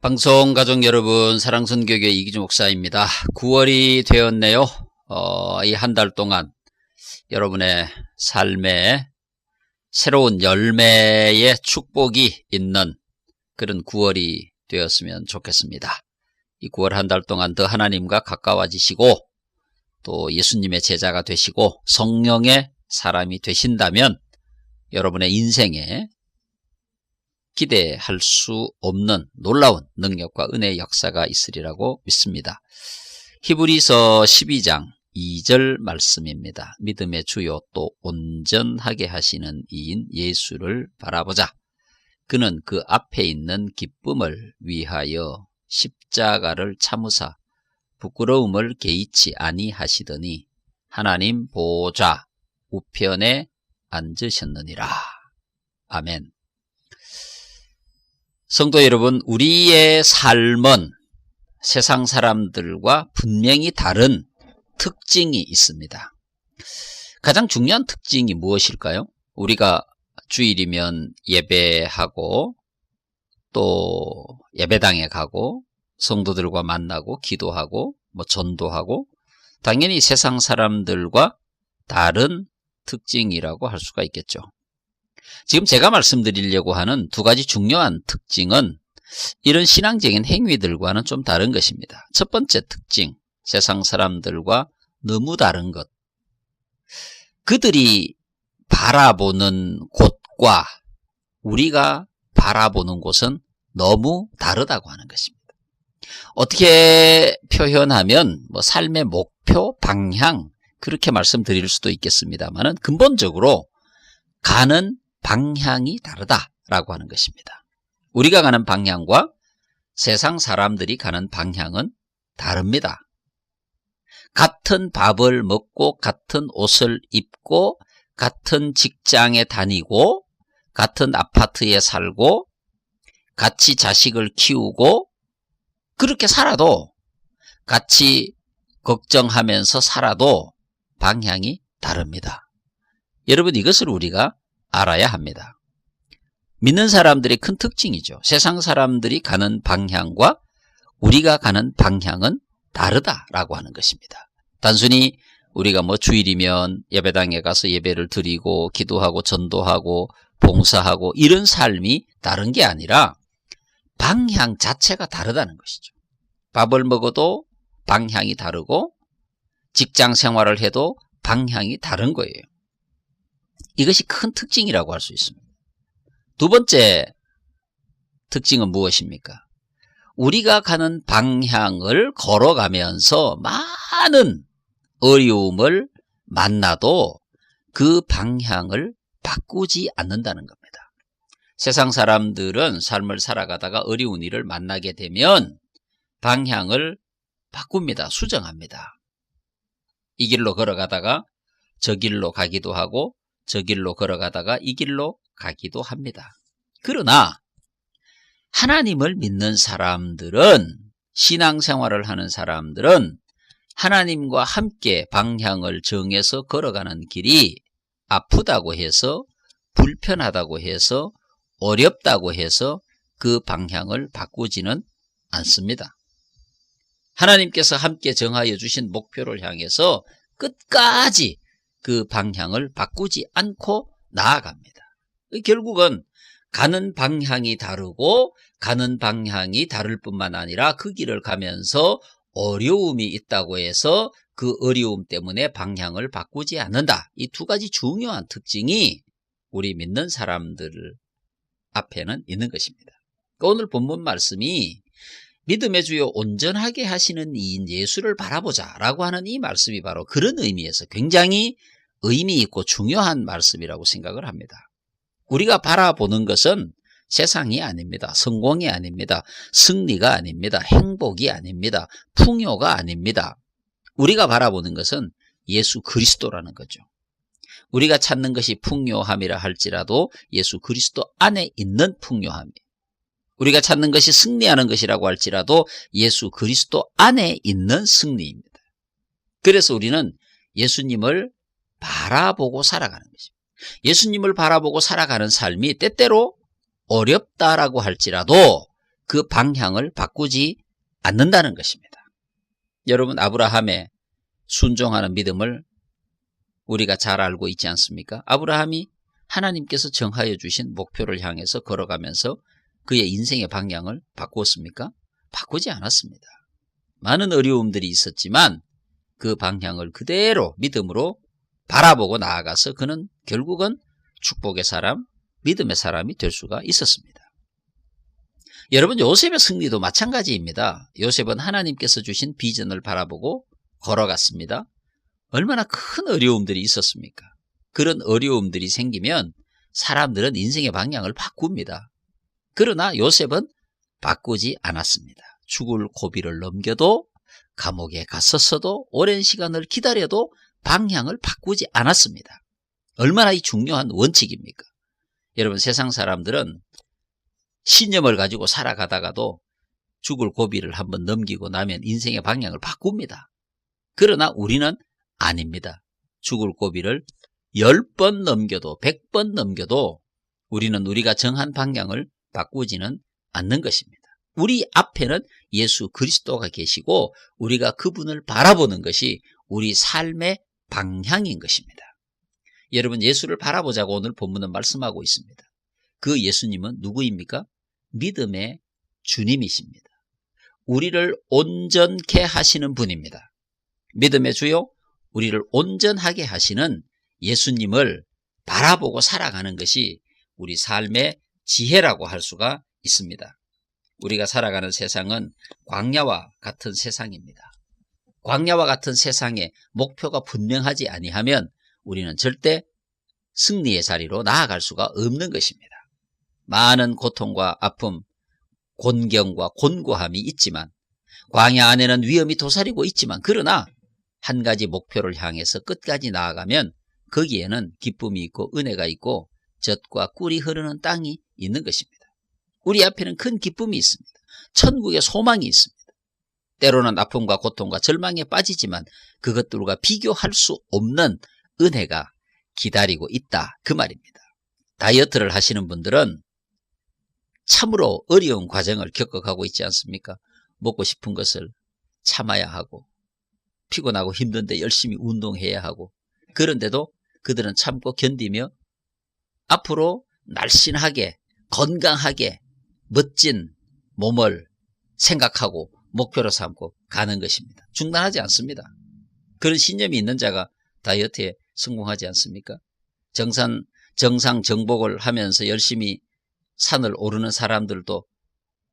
방송 가족 여러분, 사랑선교회 이기주 목사입니다. 9월이 되었네요. 이 한 달 동안 여러분의 삶에 새로운 열매의 축복이 있는 그런 9월이 되었으면 좋겠습니다. 이 9월 한 달 동안 더 하나님과 가까워지시고 또 예수님의 제자가 되시고 성령의 사람이 되신다면 여러분의 인생에 기대할 수 없는 놀라운 능력과 은혜의 역사가 있으리라고 믿습니다. 히브리서 12장 2절 말씀입니다. 믿음의 주요 또 온전하게 하시는 이인 예수를 바라보자. 그는 그 앞에 있는 기쁨을 위하여 십자가를 참으사 부끄러움을 개의치 아니하시더니 하나님 보좌 우편에 앉으셨느니라. 아멘. 성도 여러분, 우리의 삶은 세상 사람들과 분명히 다른 특징이 있습니다. 가장 중요한 특징이 무엇일까요? 우리가 주일이면 예배하고 또 예배당에 가고 성도들과 만나고 기도하고 전도하고 당연히 세상 사람들과 다른 특징이라고 할 수가 있겠죠. 지금 제가 말씀드리려고 하는 두 가지 중요한 특징은 이런 신앙적인 행위들과는 좀 다른 것입니다. 첫 번째 특징, 세상 사람들과 너무 다른 것. 그들이 바라보는 곳과 우리가 바라보는 곳은 너무 다르다고 하는 것입니다. 어떻게 표현하면 삶의 목표, 방향 그렇게 말씀드릴 수도 있겠습니다만 근본적으로 가는 방향이 다르다라고 하는 것입니다. 우리가 가는 방향과 세상 사람들이 가는 방향은 다릅니다. 같은 밥을 먹고 같은 옷을 입고 같은 직장에 다니고 같은 아파트에 살고 같이 자식을 키우고 그렇게 살아도 같이 걱정하면서 살아도 방향이 다릅니다. 여러분, 이것을 우리가 알아야 합니다. 믿는 사람들의 큰 특징이죠. 세상 사람들이 가는 방향과 우리가 가는 방향은 다르다라고 하는 것입니다. 단순히 우리가 주일이면 예배당에 가서 예배를 드리고 기도하고 전도하고 봉사하고 이런 삶이 다른 게 아니라 방향 자체가 다르다는 것이죠. 밥을 먹어도 방향이 다르고 직장 생활을 해도 방향이 다른 거예요. 이것이 큰 특징이라고 할 수 있습니다. 두 번째 특징은 무엇입니까? 우리가 가는 방향을 걸어가면서 많은 어려움을 만나도 그 방향을 바꾸지 않는다는 겁니다. 세상 사람들은 삶을 살아가다가 어려운 일을 만나게 되면 방향을 바꿉니다. 수정합니다. 이 길로 걸어가다가 저 길로 가기도 하고 저 길로 걸어가다가 이 길로 가기도 합니다. 그러나 하나님을 믿는 사람들은, 신앙생활을 하는 사람들은 하나님과 함께 방향을 정해서 걸어가는 길이 아프다고 해서, 불편하다고 해서, 어렵다고 해서 그 방향을 바꾸지는 않습니다. 하나님께서 함께 정하여 주신 목표를 향해서 끝까지 그 방향을 바꾸지 않고 나아갑니다. 결국은 가는 방향이 다르고 가는 방향이 다를 뿐만 아니라 그 길을 가면서 어려움이 있다고 해서 그 어려움 때문에 방향을 바꾸지 않는다. 이 두 가지 중요한 특징이 우리 믿는 사람들 앞에는 있는 것입니다. 오늘 본문 말씀이 믿음의 주요 온전하게 하시는 이인 예수를 바라보자 라고 하는 이 말씀이 바로 그런 의미에서 굉장히 의미 있고 중요한 말씀이라고 생각을 합니다. 우리가 바라보는 것은 세상이 아닙니다. 성공이 아닙니다. 승리가 아닙니다. 행복이 아닙니다. 풍요가 아닙니다. 우리가 바라보는 것은 예수 그리스도라는 거죠. 우리가 찾는 것이 풍요함이라 할지라도 예수 그리스도 안에 있는 풍요함이에요. 우리가 찾는 것이 승리하는 것이라고 할지라도 예수 그리스도 안에 있는 승리입니다. 그래서 우리는 예수님을 바라보고 살아가는 것입니다. 예수님을 바라보고 살아가는 삶이 때때로 어렵다라고 할지라도 그 방향을 바꾸지 않는다는 것입니다. 여러분, 아브라함의 순종하는 믿음을 우리가 잘 알고 있지 않습니까? 아브라함이 하나님께서 정하여 주신 목표를 향해서 걸어가면서 그의 인생의 방향을 바꾸었습니까? 바꾸지 않았습니다. 많은 어려움들이 있었지만 그 방향을 그대로 믿음으로 바라보고 나아가서 그는 결국은 축복의 사람, 믿음의 사람이 될 수가 있었습니다. 여러분, 요셉의 승리도 마찬가지입니다. 요셉은 하나님께서 주신 비전을 바라보고 걸어갔습니다. 얼마나 큰 어려움들이 있었습니까? 그런 어려움들이 생기면 사람들은 인생의 방향을 바꿉니다. 그러나 요셉은 바꾸지 않았습니다. 죽을 고비를 넘겨도, 감옥에 갔었어도, 오랜 시간을 기다려도 방향을 바꾸지 않았습니다. 얼마나 이 중요한 원칙입니까? 여러분, 세상 사람들은 신념을 가지고 살아가다가도 죽을 고비를 한번 넘기고 나면 인생의 방향을 바꿉니다. 그러나 우리는 아닙니다. 죽을 고비를 10번 넘겨도 100번 넘겨도 우리는 우리가 정한 방향을 바꾸지는 않는 것입니다. 우리 앞에는 예수 그리스도가 계시고 우리가 그분을 바라보는 것이 우리 삶의 방향인 것입니다. 여러분, 예수를 바라보자고 오늘 본문은 말씀하고 있습니다. 그 예수님은 누구입니까? 믿음의 주님이십니다. 우리를 온전케 하시는 분입니다. 믿음의 주요, 우리를 온전하게 하시는 예수님을 바라보고 살아가는 것이 우리 삶의 지혜라고 할 수가 있습니다. 우리가 살아가는 세상은 광야와 같은 세상입니다. 광야와 같은 세상에 목표가 분명하지 아니하면 우리는 절대 승리의 자리로 나아갈 수가 없는 것입니다. 많은 고통과 아픔, 곤경과 곤고함이 있지만, 광야 안에는 위험이 도사리고 있지만, 그러나 한 가지 목표를 향해서 끝까지 나아가면 거기에는 기쁨이 있고 은혜가 있고 젖과 꿀이 흐르는 땅이 있는 것입니다. 우리 앞에는 큰 기쁨이 있습니다. 천국의 소망이 있습니다. 때로는 아픔과 고통과 절망에 빠지지만 그것들과 비교할 수 없는 은혜가 기다리고 있다, 그 말입니다. 다이어트를 하시는 분들은 참으로 어려운 과정을 겪어가고 있지 않습니까? 먹고 싶은 것을 참아야 하고 피곤하고 힘든데 열심히 운동해야 하고, 그런데도 그들은 참고 견디며 앞으로 날씬하게 건강하게 멋진 몸을 생각하고 목표로 삼고 가는 것입니다. 중단하지 않습니다. 그런 신념이 있는 자가 다이어트에 성공하지 않습니까? 정상 정복을 하면서 열심히 산을 오르는 사람들도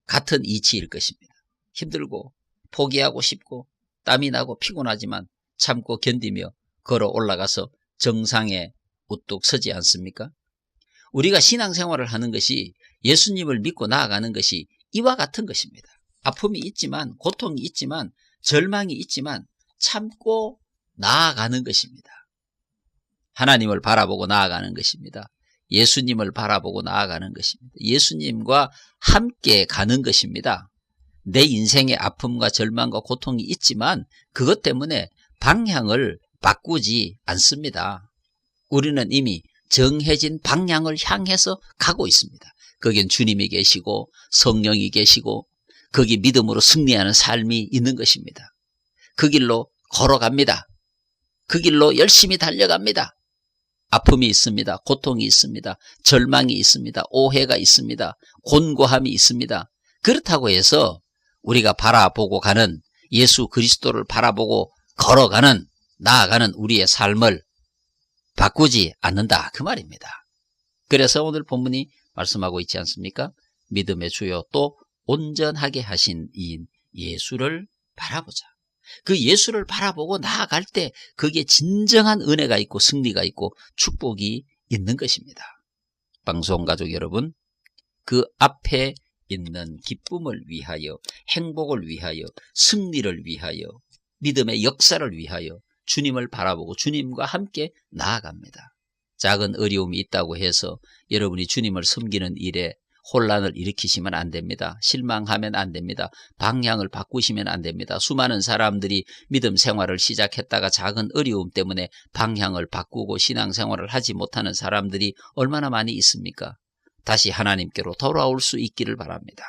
같은 이치일 것입니다. 힘들고 포기하고 싶고 땀이 나고 피곤하지만 참고 견디며 걸어 올라가서 정상에 우뚝 서지 않습니까? 우리가 신앙생활을 하는 것이, 예수님을 믿고 나아가는 것이 이와 같은 것입니다. 아픔이 있지만, 고통이 있지만, 절망이 있지만 참고 나아가는 것입니다. 하나님을 바라보고 나아가는 것입니다. 예수님을 바라보고 나아가는 것입니다. 예수님과 함께 가는 것입니다. 내 인생의 아픔과 절망과 고통이 있지만 그것 때문에 방향을 바꾸지 않습니다. 우리는 이미 정해진 방향을 향해서 가고 있습니다. 거긴 주님이 계시고 성령이 계시고 거기 믿음으로 승리하는 삶이 있는 것입니다. 그 길로 걸어갑니다. 그 길로 열심히 달려갑니다. 아픔이 있습니다. 고통이 있습니다. 절망이 있습니다. 오해가 있습니다. 곤고함이 있습니다. 그렇다고 해서 우리가 바라보고 가는, 예수 그리스도를 바라보고 걸어가는, 나아가는 우리의 삶을 바꾸지 않는다, 그 말입니다. 그래서 오늘 본문이 말씀하고 있지 않습니까? 믿음의 주요 또 온전하게 하신 이인 예수를 바라보자. 그 예수를 바라보고 나아갈 때 거기에 진정한 은혜가 있고 승리가 있고 축복이 있는 것입니다. 방송가족 여러분, 그 앞에 있는 기쁨을 위하여, 행복을 위하여, 승리를 위하여, 믿음의 역사를 위하여 주님을 바라보고 주님과 함께 나아갑니다. 작은 어려움이 있다고 해서 여러분이 주님을 섬기는 일에 혼란을 일으키시면 안 됩니다. 실망하면 안 됩니다. 방향을 바꾸시면 안 됩니다. 수많은 사람들이 믿음 생활을 시작했다가 작은 어려움 때문에 방향을 바꾸고 신앙생활을 하지 못하는 사람들이 얼마나 많이 있습니까? 다시 하나님께로 돌아올 수 있기를 바랍니다.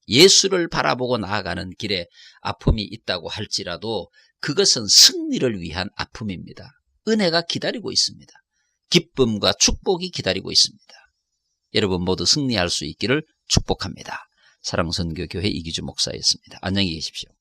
예수를 바라보고 나아가는 길에 아픔이 있다고 할지라도 그것은 승리를 위한 아픔입니다. 은혜가 기다리고 있습니다. 기쁨과 축복이 기다리고 있습니다. 여러분 모두 승리할 수 있기를 축복합니다. 사랑선교교회 이기주 목사였습니다. 안녕히 계십시오.